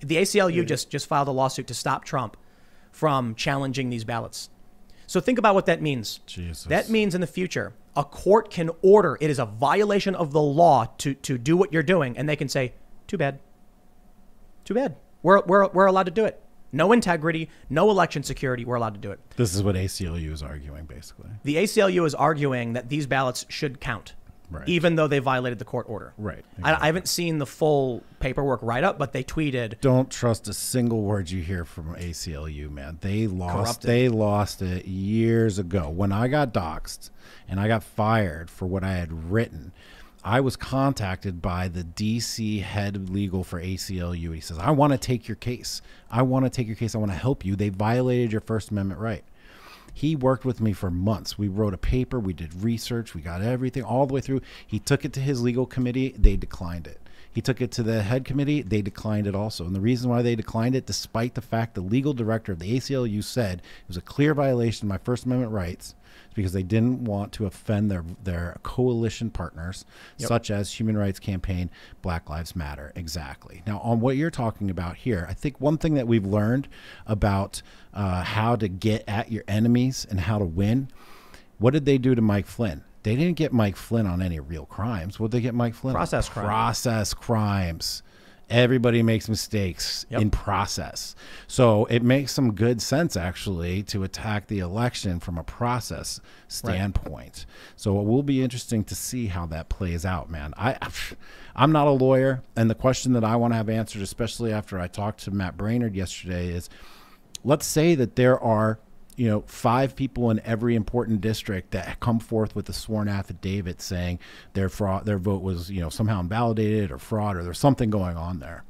The ACLU just filed a lawsuit to stop Trump from challenging these ballots. So think about what that means. Jesus. That means in the future, a court can order, it is a violation of the law to do what you're doing, and they can say, too bad. Too bad. We're allowed to do it. No integrity, no election security. We're allowed to do it. This is what ACLU is arguing, basically. The ACLU is arguing that these ballots should count, even though they violated the court order. Right. Exactly. I haven't seen the full paperwork write-up, but they tweeted. Don't trust a single word you hear from ACLU, man. They lost. Corrupted. They lost it years ago. When I got doxxed and I got fired for what I had written, I was contacted by the DC head legal for ACLU. He says, I want to take your case. I want to take your case. I want to help you. They violated your First Amendment right. He worked with me for months. We wrote a paper. We did research. We got everything all the way through. He took it to his legal committee. They declined it. He took it to the head committee. They declined it also. And the reason why they declined it, despite the fact the legal director of the ACLU said it was a clear violation of my First Amendment rights, because they didn't want to offend their coalition partners, such as Human Rights Campaign, Black Lives Matter. Exactly. Now, on what you're talking about here, I think one thing that we've learned about how to get at your enemies and how to win, what did they do to Mike Flynn? They didn't get Mike Flynn on any real crimes. What did they get Mike Flynn on? Process crimes. Process crimes. Everybody makes mistakes in process. So it makes some good sense, actually, to attack the election from a process standpoint. So it will be interesting to see how that plays out, man. I'm not a lawyer. And the question that I want to have answered, especially after I talked to Matt Brainerd yesterday, is let's say that there are 5 people in every important district that come forth with a sworn affidavit saying their vote was, somehow invalidated or fraud, or there's something going on there.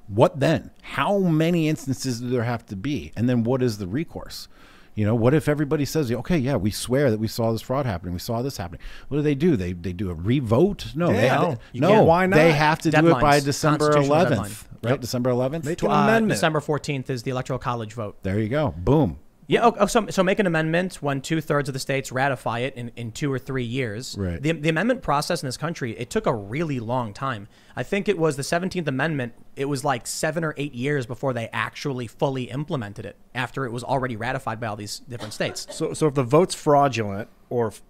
What then? How many instances do there have to be? And then what is the recourse? What if everybody says, okay, yeah, we swear that we saw this fraud happening. We saw this happening. What do? They do a revote? No, why not? They have to do it by December 11th, deadline. right? December 11th? Make an amendment. December 14th is the Electoral College vote. There you go. Boom. Yeah. So make an amendment when 2/3 of the states ratify it in 2 or 3 years. Right. The amendment process in this country, it took a really long time. I think it was the 17th Amendment. It was like 7 or 8 years before they actually fully implemented it, after it was already ratified by all these different states. So if the vote's fraudulent, or if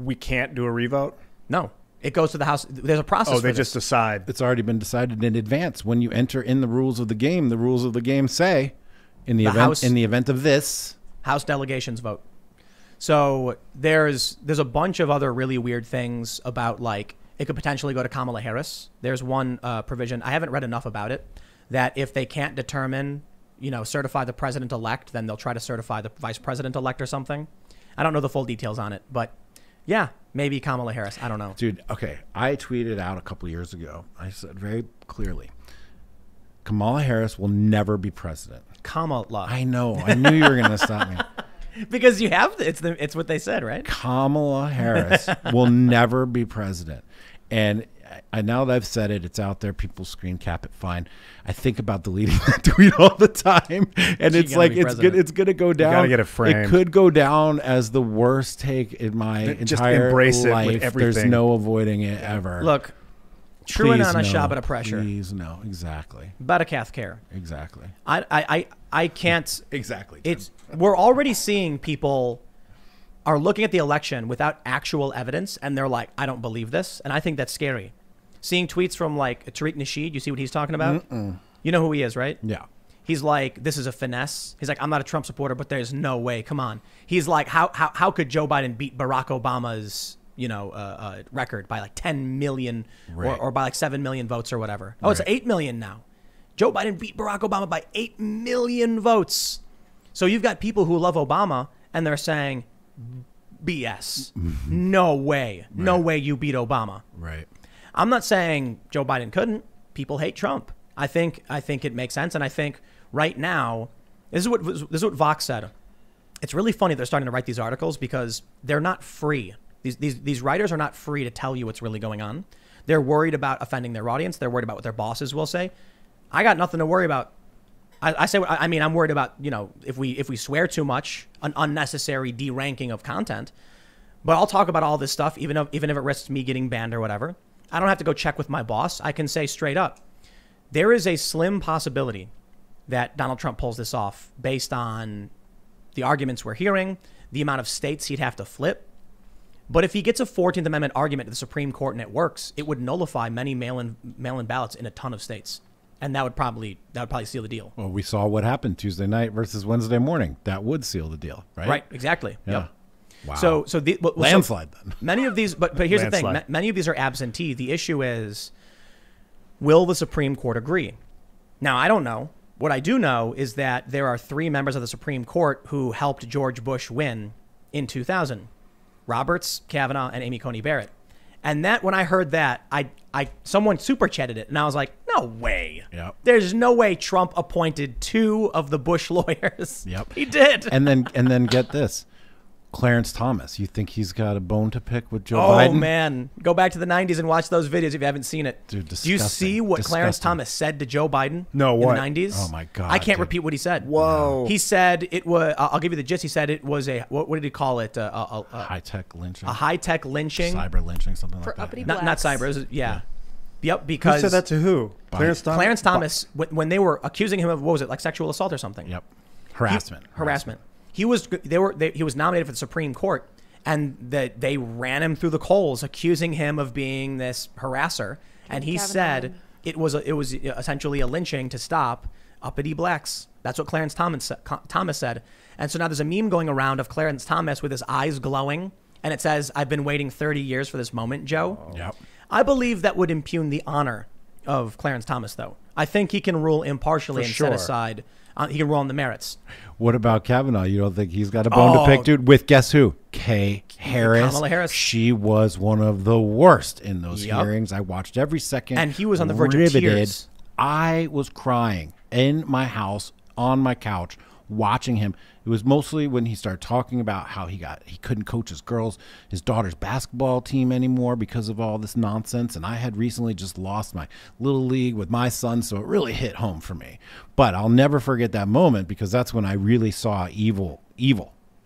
we can't do a revote? No. It goes to the House. There's a process. Oh, they just decide. It's already been decided in advance. When you enter in the rules of the game say, in the event of this, House delegations vote. So there's a bunch of other really weird things about, like, it could potentially go to Kamala Harris. There's one provision, I haven't read enough about it, that if they can't determine, certify the president-elect, then they'll try to certify the vice president-elect or something. I don't know the full details on it, but yeah, maybe Kamala Harris. I don't know. Dude, okay. I tweeted out a couple years ago. I said very clearly, Kamala Harris will never be president. Kamala. I know. I knew you were going to stop me. Because you have to. It's what they said, right? Kamala Harris will never be president. And now that I've said it, it's out there. People screen cap it. Fine. I think about deleting that tweet all the time, and it's like it's good. It's going to go down. You gotta get it framed. It could go down as the worst take in my Just entire embrace life. it with everything. There's no avoiding it ever. Look, true and on a no. Shabbat of pressure. Please no. Exactly. Badakath care. Exactly. I can't. Exactly. Tim. We're already seeing people are looking at the election without actual evidence, and they're like, I don't believe this, and I think that's scary. Seeing tweets from, like, Tariq Nasheed, you see what he's talking about? You know who he is, right? Yeah. He's like, this is a finesse. He's like, I'm not a Trump supporter, but there's no way. Come on. He's like, how could Joe Biden beat Barack Obama's record by like 10 million or by like 7 million votes or whatever? Oh, it's 8 million now. Joe Biden beat Barack Obama by 8 million votes. So you've got people who love Obama, and they're saying, BS. No way. No way you beat Obama. Right. I'm not saying Joe Biden couldn't. People hate Trump. I think it makes sense, and I think right now, this is what Vox said. It's really funny they're starting to write these articles because they're not free. These writers are not free to tell you what's really going on. They're worried about offending their audience. They're worried about what their bosses will say. I got nothing to worry about. I'm worried about, if we swear too much, an unnecessary deranking of content. But I'll talk about all this stuff, even if it risks me getting banned or whatever. I don't have to go check with my boss. I can say straight up, There is a slim possibility that Donald Trump pulls this off based on the arguments we're hearing, the amount of states he'd have to flip. But if he gets a 14th Amendment argument to the Supreme Court and it works, it would nullify many mail-in ballots in a ton of states. And that would probably seal the deal. Well, we saw what happened Tuesday night versus Wednesday morning. That would seal the deal, right? Right, exactly. Yeah. Yep. Wow. Landslide then. Many of these, but here's the thing. Many of these are absentee. The issue is, will the Supreme Court agree? Now, I don't know. What I do know is that there are 3 members of the Supreme Court who helped George Bush win in 2000. Roberts, Kavanaugh, and Amy Coney Barrett. And that, when I heard that, someone super chatted it, and I was like, no way. Yep. There's no way Trump appointed 2 of the Bush lawyers. Yep. He did. And then get this. Clarence Thomas, you think he's got a bone to pick with Joe Biden? Oh, man. Go back to the 90s and watch those videos if you haven't seen it. Dude, do you see what Clarence Thomas said to Joe Biden No, what? in the 90s? Oh, my God. I can't dude. repeat what he said. Whoa. He said it was, I'll give you the gist. He said it was what did he call it? High-tech lynching. A high-tech lynching. Cyber lynching, something like For that. uppity Not cyber. It was, yeah. Yep, Who because said that to who? Clarence Thomas? Clarence Thomas, when they were accusing him of, what was it, like sexual assault or something? Yep. Harassment. Harassment. He was nominated for the Supreme Court, and they ran him through the coals, accusing him of being this harasser. And he said it was essentially a lynching to stop uppity blacks. That's what Clarence Thomas said. And so now there's a meme going around of Clarence Thomas with his eyes glowing, and it says, "I've been waiting 30 years for this moment, Joe." Oh. Yep. I believe that would impugn the honor of Clarence Thomas, though. I think he can rule impartially For and sure. set aside. He can rule on the merits. What about Kavanaugh? You don't think he's got a bone to pick, dude? With guess who? Kamala Harris. She was one of the worst in those Yep. hearings. I watched every second. And he was on the verge of tears. I was crying in my house on my couch watching him. It was mostly when he started talking about how he couldn't coach his daughter's basketball team anymore because of all this nonsense. And I had recently just lost my little league with my son, so it really hit home for me. But I'll never forget that moment because that's when I really saw evil.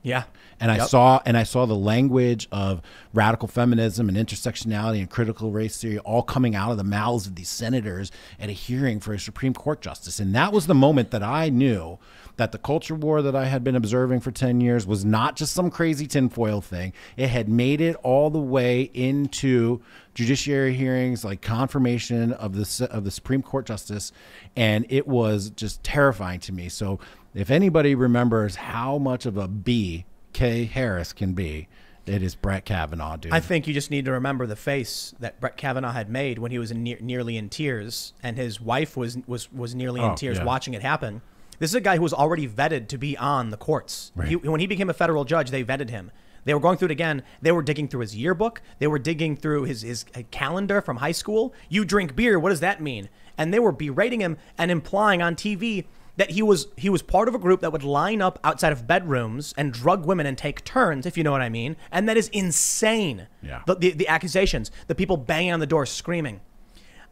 Yeah. And I saw the language of radical feminism and intersectionality and critical race theory all coming out of the mouths of these senators at a hearing for a Supreme Court justice. And that was the moment that I knew that the culture war that I had been observing for 10 years was not just some crazy tinfoil thing. It had made it all the way into judiciary hearings, like confirmation of the Supreme Court justice. And it was just terrifying to me. So if anybody remembers how much of a B K Harris can be, it is Brett Kavanaugh, dude. I think you just need to remember the face that Brett Kavanaugh had made when he was nearly in tears, and his wife was nearly in tears watching it happen. This is a guy who was already vetted to be on the courts. Right. When he became a federal judge, they vetted him. They were going through it again. They were digging through his yearbook. They were digging through his calendar from high school. You drink beer. What does that mean? And they were berating him and implying on TV that he was part of a group that would line up outside of bedrooms and drug women and take turns, if you know what I mean. And that is insane. Yeah. The accusations, the people banging on the door screaming.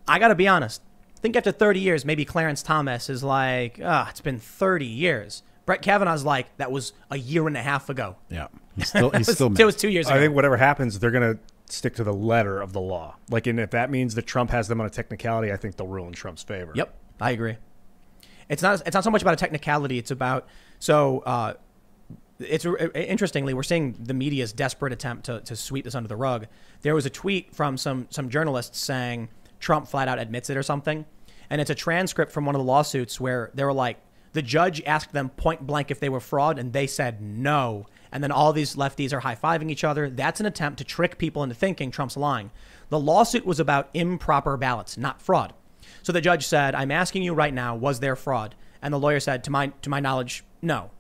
I got to be honest. I think after 30 years, maybe Clarence Thomas is like, it's been 30 years. Brett Kavanaugh's like, that was a year and a half ago. Yeah. He's still mad. It was 2 years ago. I think whatever happens, they're going to stick to the letter of the law. Like, and if that means that Trump has them on a technicality, I think they'll rule in Trump's favor. Yep, I agree. It's not so much about a technicality. It's about interestingly, we're seeing the media's desperate attempt to sweep this under the rug. There was a tweet from some journalists saying Trump flat out admits it or something, and it's a transcript from one of the lawsuits where they were like, the judge asked them point blank if they were fraud, and they said no. And then all these lefties are high-fiving each other. That's an attempt to trick people into thinking Trump's lying. The lawsuit was about improper ballots, not fraud. So the judge said, I'm asking you right now, was there fraud? And the lawyer said, to my knowledge, no.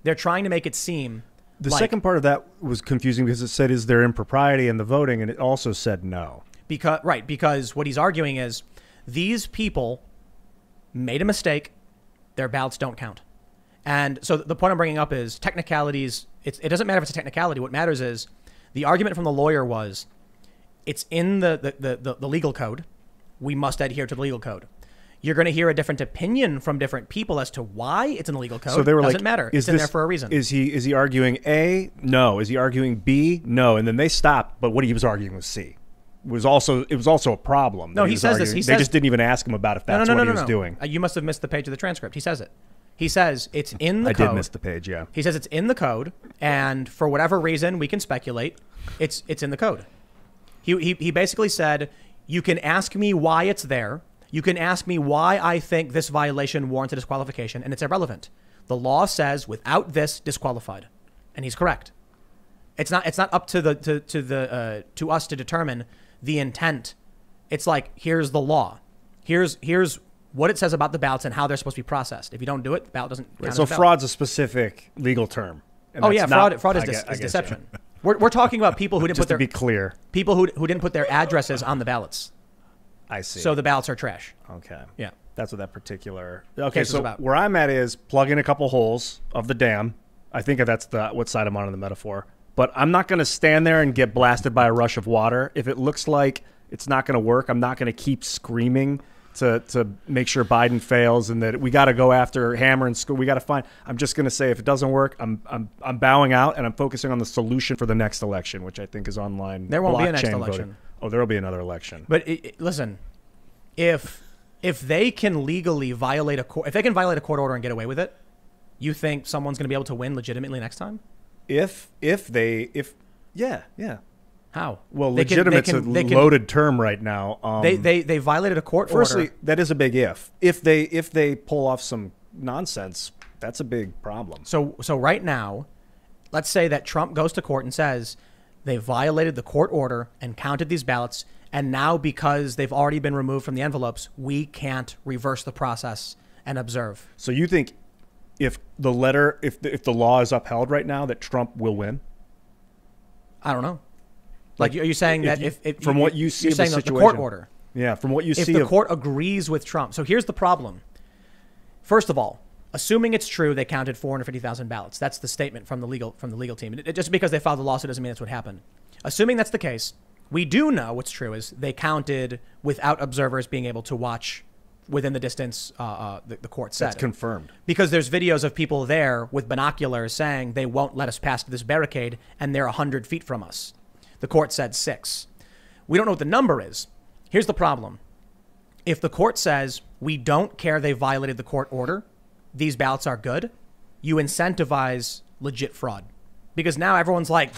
They're trying to make it seem The like, second part of that was confusing because it said, is there impropriety in the voting? And it also said no. because what he's arguing is these people made a mistake. Their ballots don't count. And so the point I'm bringing up is technicalities. It doesn't matter if it's a technicality. What matters is the argument from the lawyer was it's in the legal code. We must adhere to the legal code. You're going to hear a different opinion from different people as to why it's in the legal code. So they were doesn't matter. It's in there for a reason. Is he arguing A? No. Is he arguing B? No. And then they stopped. But what he was arguing was C. was also a problem. No, that he was says this. arguing. He They says, just didn't even ask him about if that's what he was doing. You must have missed the page of the transcript. He says it. He says it's in the I code. did miss the page, yeah. He says it's in the code, and for whatever reason, we can speculate, it's in the code. He basically said, you can ask me why it's there. You can ask me why I think this violation warrants a disqualification, and it's irrelevant. The law says without this, disqualified, and he's correct. It's not up to us to determine the intent. It's like, here's the law. Here's what it says about the ballots and how they're supposed to be processed. If you don't do it, the ballot doesn't count. So as a ballot. fraud's a specific legal term. And Oh yeah, that's fraud is I guess, deception. yeah. We're talking about people who didn't Just put their to be clear. people who didn't put their addresses on the ballots. I see. So the ballots are trash. Okay. Yeah. That's what that particular. Okay, Case is so about. where I'm at is plug in a couple holes of the dam. I think that's what side I'm on in the metaphor. But I'm not going to stand there and get blasted by a rush of water. If it looks like it's not going to work, I'm not going to keep screaming to make sure Biden fails and that we got to go after hammer and screw. We got to find. I'm just going to say if it doesn't work, I'm bowing out and I'm focusing on the solution for the next election, which I think is online. There won't be a next blockchain election. voting. Oh, there will be another election. But listen, if they can legally violate if they can violate a court order and get away with it, you think someone's going to be able to win legitimately next time? Yeah. How? Well, They can- legitimate's a they can- loaded term right now. They violated a court Firstly, order. that is a big if. If they pull off some nonsense, that's a big problem. So right now, let's say that Trump goes to court and says they violated the court order and counted these ballots, and now because they've already been removed from the envelopes, we can't reverse the process and observe. So you think if the law is upheld right now, that Trump will win? I don't know. Like, are you saying that if from what you see you're of the saying that the situation, court order? Yeah, from what you If see, the court agrees with Trump. So here's the problem. First of all, assuming it's true, they counted 450,000 ballots. That's the statement from the legal team. Just because they filed the lawsuit doesn't mean that's what happened. Assuming that's the case, we do know what's true is they counted without observers being able to watch within the distance the court said. that's confirmed. Because there's videos of people there with binoculars saying they won't let us past this barricade, and they're 100 feet from us. The court said 6. We don't know what the number is. Here's the problem. If the court says we don't care they violated the court order, these ballots are good, you incentivize legit fraud. Because now everyone's like,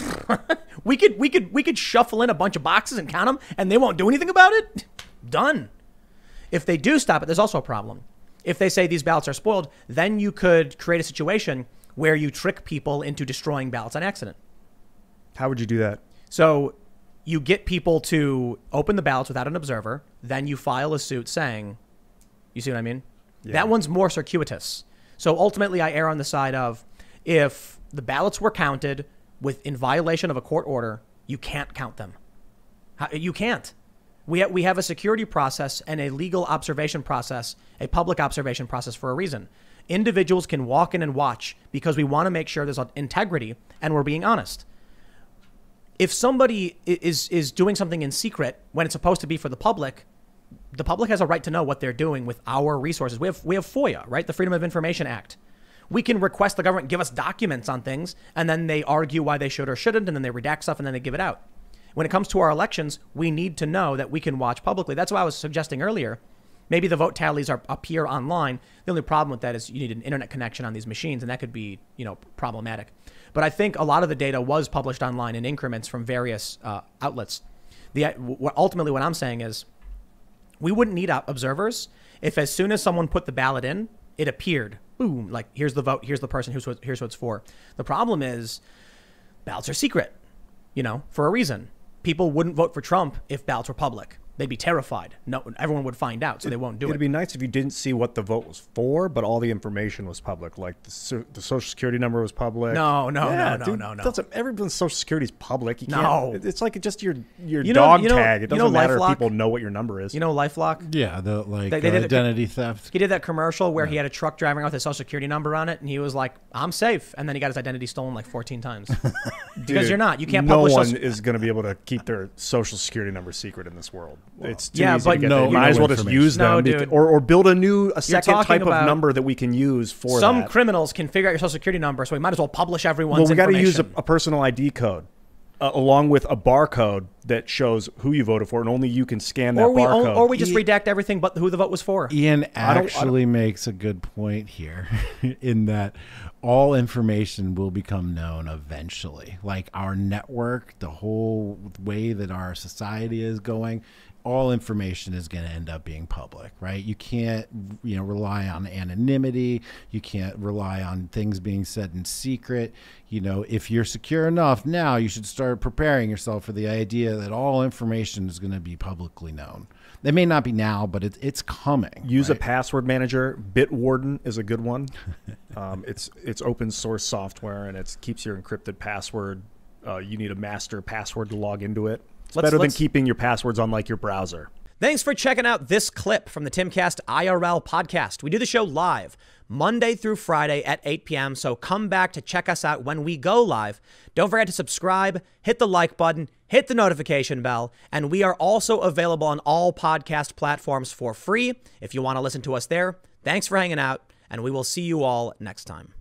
we could shuffle in a bunch of boxes and count them and they won't do anything about it. Done. If they do stop it, there's also a problem. If they say these ballots are spoiled, then you could create a situation where you trick people into destroying ballots on accident. How would you do that? So you get people to open the ballots without an observer. Then you file a suit saying, you see what I mean? Yeah. That one's more circuitous. So ultimately I err on the side of if the ballots were counted in violation of a court order, you can't count them. You can't. We have a security process and a legal observation process, a public observation process for a reason. Individuals can walk in and watch because we want to make sure there's integrity and we're being honest. If somebody is doing something in secret when it's supposed to be for the public has a right to know what they're doing with our resources. We have FOIA, right? The Freedom of Information Act. We can request the government give us documents on things, and then they argue why they should or shouldn't, and then they redact stuff, and then they give it out. When it comes to our elections, we need to know that we can watch publicly. That's why I was suggesting earlier, maybe the vote tallies are up here online. The only problem with that is you need an internet connection on these machines, and that could be, problematic. But I think a lot of the data was published online in increments from various outlets. Ultimately, what I'm saying is we wouldn't need observers if as soon as someone put the ballot in, it appeared, boom, like here's the vote, here's the person, here's what it's for. The problem is ballots are secret, for a reason. People wouldn't vote for Trump if ballots were public. They'd be terrified. No, everyone would find out, so they won't do it. It'd be nice if you didn't see what the vote was for, but all the information was public. Like the social security number was public. No. Everyone's social security is public. You No. can't, it's like just your know- dog you know- tag. It you know doesn't matter LifeLock? if people know what your number is. LifeLock? Yeah, the They did it- identity theft. He did that commercial where he had a truck driving around with his social security number on it, and he was like, I'm safe. And then he got his identity stolen like 14 times. Because you're not. You can't publish No one social- is going to be able to keep their social security number secret in this world. It's too yeah, easy but to get no- there. You might as no well just information. use them, No, dude. or build a second talking type of about- number that we can use for Some that. criminals can figure out your social security number, so we might as well publish everyone's Well, we got to information. use a personal ID code. along with a barcode that shows who you voted for, and only you can scan that barcode. Or we just redact everything but who the vote was for. Ian actually makes a good point here in that all information will become known eventually. Like our network, the whole way that our society is going, all information is going to end up being public, right? You can't, rely on anonymity. You can't rely on things being said in secret. If you're secure enough now, you should start preparing yourself for the idea that all information is going to be publicly known. They may not be now, but it's coming. Use a password manager. Bitwarden is a good one. It's open source software, and it keeps your encrypted password. You need a master password to log into it. It's better than keeping your passwords on like your browser. Thanks for checking out this clip from the Timcast IRL podcast. We do the show live Monday through Friday at 8 p.m. So come back to check us out when we go live. Don't forget to subscribe, hit the like button, hit the notification bell, and we are also available on all podcast platforms for free if you want to listen to us there. Thanks for hanging out, and we will see you all next time.